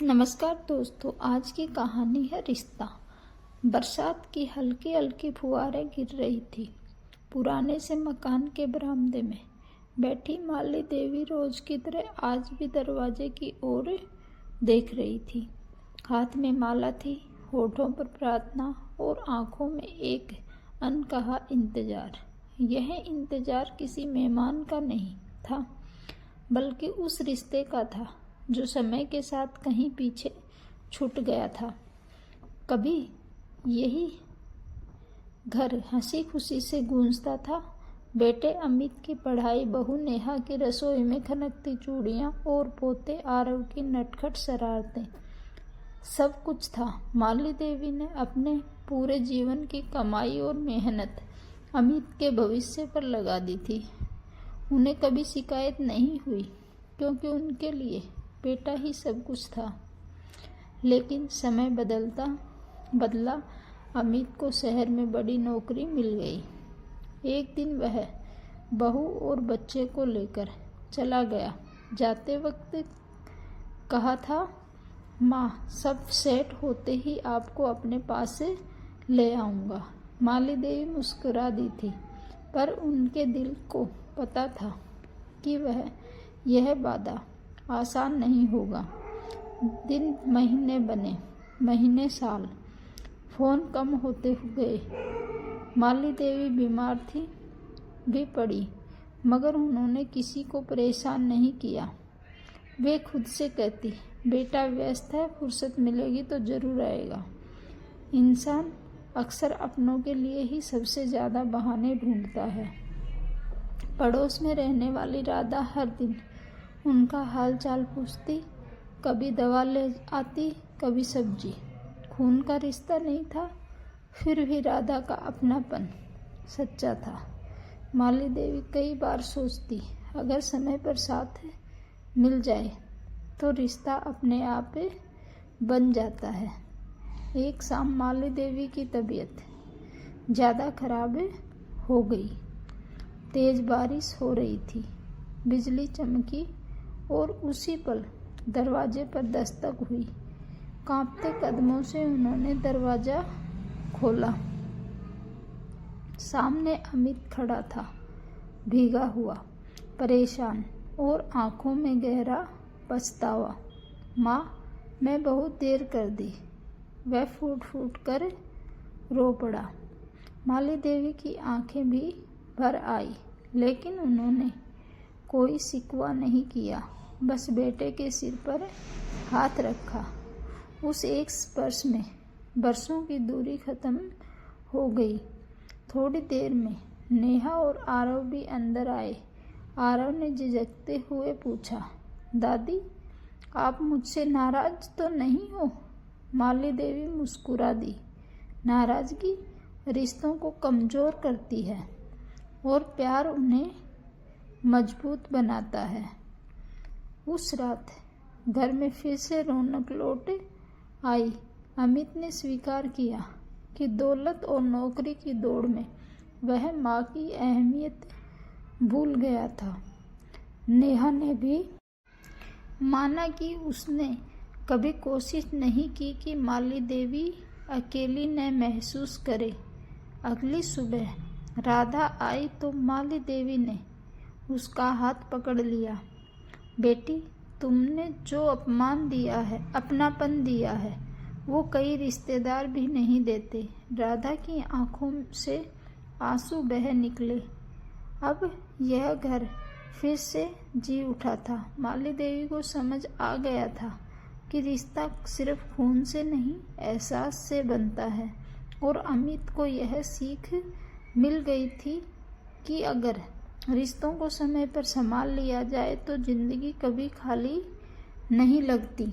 नमस्कार दोस्तों, आज की कहानी है रिश्ता। बरसात की हल्की हल्की फुहारें गिर रही थी। पुराने से मकान के बरामदे में बैठी माली देवी रोज की तरह आज भी दरवाजे की ओर देख रही थी। हाथ में माला थी, होठों पर प्रार्थना और आंखों में एक अनकहा इंतजार। यह इंतजार किसी मेहमान का नहीं था, बल्कि उस रिश्ते का था जो समय के साथ कहीं पीछे छूट गया था। कभी यही घर हंसी खुशी से गूंजता था। बेटे अमित की पढ़ाई, बहू नेहा की रसोई में खनकती चूड़ियां और पोते आरव की नटखट शरारतें, सब कुछ था। माली देवी ने अपने पूरे जीवन की कमाई और मेहनत अमित के भविष्य पर लगा दी थी। उन्हें कभी शिकायत नहीं हुई, क्योंकि उनके लिए बेटा ही सब कुछ था। लेकिन समय बदला। अमित को शहर में बड़ी नौकरी मिल गई। एक दिन वह बहू और बच्चे को लेकर चला गया। जाते वक्त कहा था, माँ, सब सेट होते ही आपको अपने पास से ले आऊँगा। माली देवी मुस्कुरा दी थी, पर उनके दिल को पता था कि यह वादा आसान नहीं होगा। दिन महीने बने, महीने साल, फोन कम होते गए। माली देवी बीमार थी भी पड़ी, मगर उन्होंने किसी को परेशान नहीं किया। वे खुद से कहती, बेटा व्यस्त है, फुर्सत मिलेगी तो जरूर आएगा। इंसान अक्सर अपनों के लिए ही सबसे ज़्यादा बहाने ढूंढता है। पड़ोस में रहने वाली राधा हर दिन उनका हाल चाल पूछती, कभी दवा ले आती, कभी सब्जी। खून का रिश्ता नहीं था, फिर भी राधा का अपनापन सच्चा था। माली देवी कई बार सोचती, अगर समय पर साथ मिल जाए तो रिश्ता अपने आप बन जाता है। एक शाम माली देवी की तबीयत ज़्यादा खराब हो गई। तेज बारिश हो रही थी, बिजली चमकी और उसी पल दरवाजे पर दस्तक हुई। कांपते कदमों से उन्होंने दरवाजा खोला। सामने अमित खड़ा था, भीगा हुआ, परेशान और आंखों में गहरा पछतावा। माँ, मैं बहुत देर कर दी, वह फूट फूट कर रो पड़ा। माली देवी की आंखें भी भर आई, लेकिन उन्होंने कोई शिकवा नहीं किया, बस बेटे के सिर पर हाथ रखा। उस एक स्पर्श में बरसों की दूरी खत्म हो गई। थोड़ी देर में नेहा और आरव भी अंदर आए। आरव ने झिझकते हुए पूछा, दादी, आप मुझसे नाराज तो नहीं हो? माली देवी मुस्कुरा दी। नाराजगी रिश्तों को कमजोर करती है और प्यार उन्हें मजबूत बनाता है। उस रात घर में फिर से रौनक लौट आई। अमित ने स्वीकार किया कि दौलत और नौकरी की दौड़ में वह माँ की अहमियत भूल गया था। नेहा ने भी माना कि उसने कभी कोशिश नहीं की कि माली देवी अकेली न महसूस करे। अगली सुबह राधा आई तो माली देवी ने उसका हाथ पकड़ लिया। बेटी, तुमने जो अपमान दिया है, अपनापन दिया है, वो कई रिश्तेदार भी नहीं देते। राधा की आंखों से आंसू बह निकले। अब यह घर फिर से जी उठा था। माली देवी को समझ आ गया था कि रिश्ता सिर्फ खून से नहीं, एहसास से बनता है। और अमित को यह सीख मिल गई थी कि अगर रिश्तों को समय पर संभाल लिया जाए तो जिंदगी कभी खाली नहीं लगती।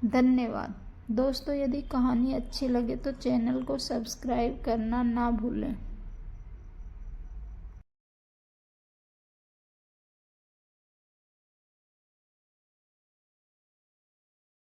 धन्यवाद दोस्तों। यदि कहानी अच्छी लगे तो चैनल को सब्सक्राइब करना ना भूलें।